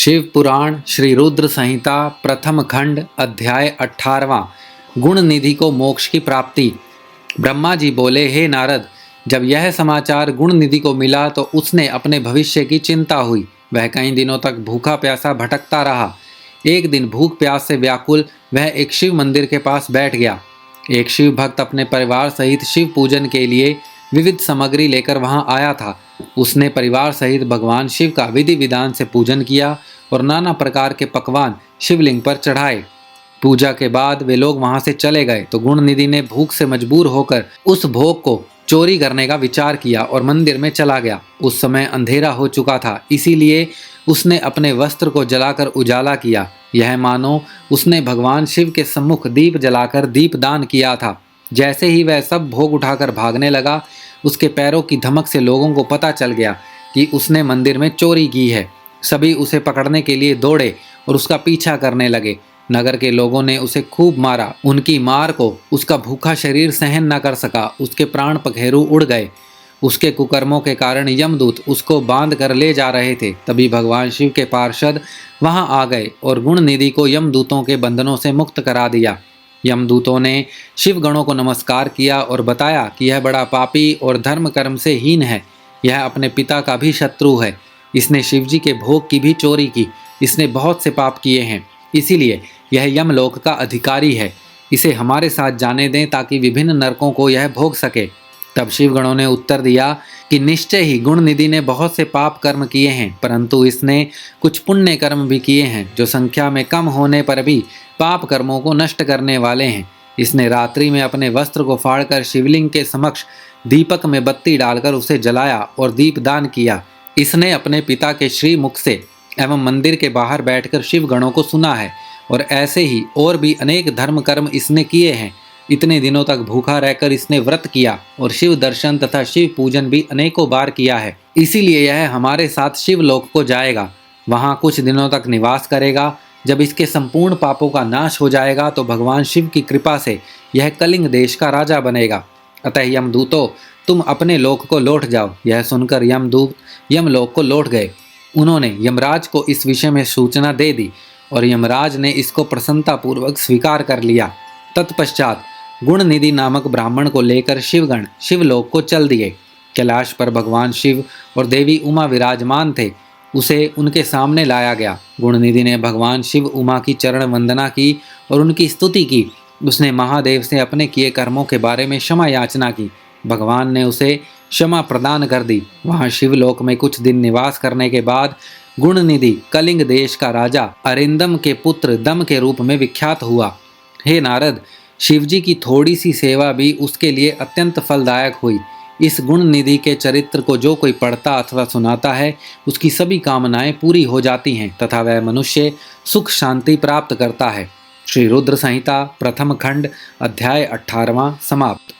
शिव पुराण श्री रुद्र संहिता प्रथम खंड अध्याय 18वां गुण निधि को मोक्ष की प्राप्ति। ब्रह्मा जी बोले, हे नारद, जब यह समाचार गुण निधि को मिला तो उसने अपने भविष्य की चिंता हुई। वह कई दिनों तक भूखा प्यासा भटकता रहा। एक दिन भूख प्यास से व्याकुल वह एक शिव मंदिर के पास बैठ गया। एक शिव भक्त अपने परिवार सहित शिव पूजन के लिए विविध सामग्री लेकर वहां आया था। उसने परिवार सहित भगवान शिव का विधि विधान से पूजन किया और नाना प्रकार के पकवान शिवलिंग पर चढ़ाए। पूजा के बाद वे लोग वहां से चले गए तो गुण निधि ने भूख से मजबूर होकर उस भोग को चोरी करने का विचार किया और मंदिर में चला गया। उस समय अंधेरा हो चुका था, इसीलिए उसने अपने वस्त्र को जलाकर उजाला किया। यह मानो उसने भगवान शिव के सम्मुख दीप जलाकर दीपदान किया था। जैसे ही वह सब भोग उठाकर भागने लगा, उसके पैरों की धमक से लोगों को पता चल गया कि उसने मंदिर में चोरी की है। सभी उसे पकड़ने के लिए दौड़े और उसका पीछा करने लगे। नगर के लोगों ने उसे खूब मारा। उनकी मार को उसका भूखा शरीर सहन न कर सका। उसके प्राण पखेरु उड़ गए। उसके कुकर्मों के कारण यमदूत उसको बांध कर ले जा रहे थे। तभी भगवान शिव के पार्षद वहां आ गए और गुण निधि को यमदूतों के बंधनों से मुक्त करा दिया। यमदूतों ने शिव गणों को नमस्कार किया और बताया कि यह बड़ा पापी और धर्म कर्म से हीन है। यह अपने पिता का भी शत्रु है। इसने शिवजी के भोग की भी चोरी की। इसने बहुत से पाप किए हैं, इसीलिए यह यमलोक का अधिकारी है। इसे हमारे साथ जाने दें ताकि विभिन्न नरकों को यह भोग सके। तब शिवगणों ने उत्तर दिया कि निश्चय ही गुण निधि ने बहुत से पाप कर्म किए हैं, परंतु इसने कुछ पुण्य कर्म भी किए हैं जो संख्या में कम होने पर भी पाप कर्मों को नष्ट करने वाले हैं। इसने रात्रि में अपने वस्त्र को फाड़कर शिवलिंग के समक्ष दीपक में बत्ती डालकर उसे जलाया और दीपदान किया। इसने अपने पिता के श्री मुख से एवं मंदिर के बाहर बैठकर शिव गणों को सुना है और ऐसे ही और भी अनेक धर्म कर्म इसने किए हैं। इतने दिनों तक भूखा रहकर इसने व्रत किया और शिव दर्शन तथा शिव पूजन भी अनेकों बार किया है। इसीलिए यह हमारे साथ शिवलोक को जाएगा, वहां कुछ दिनों तक निवास करेगा। जब इसके संपूर्ण पापों का नाश हो जाएगा तो भगवान शिव की कृपा से यह कलिंग देश का राजा बनेगा। अतः यमदूतों, तुम अपने लोक को लौट जाओ। यह सुनकर यमदूत यमलोक को लौट गए। उन्होंने यमराज को इस विषय में सूचना दे दी और यमराज ने इसको प्रसन्नतापूर्वक स्वीकार कर लिया। तत्पश्चात गुण निधि नामक ब्राह्मण को लेकर शिवगण शिवलोक को चल दिए। कैलाश पर भगवान शिव और देवी उमा विराजमान थे। उसे उनके सामने लाया गया। गुण निधि ने भगवान शिव उमा की चरण वंदना की और उनकी स्तुति की। उसने महादेव से अपने किए कर्मों के बारे में क्षमा याचना की। भगवान ने उसे क्षमा प्रदान कर दी। वहां शिवलोक में कुछ दिन निवास करने के बाद गुण निधि कलिंग देश का राजा अरिंदम के पुत्र दम के रूप में विख्यात हुआ। हे नारद, शिवजी की थोड़ी सी सेवा भी उसके लिए अत्यंत फलदायक हुई। इस गुण निधि के चरित्र को जो कोई पढ़ता अथवा सुनाता है, उसकी सभी कामनाएं पूरी हो जाती हैं तथा वह मनुष्य सुख शांति प्राप्त करता है। श्री रुद्र संहिता प्रथम खंड अध्याय 18वां समाप्त।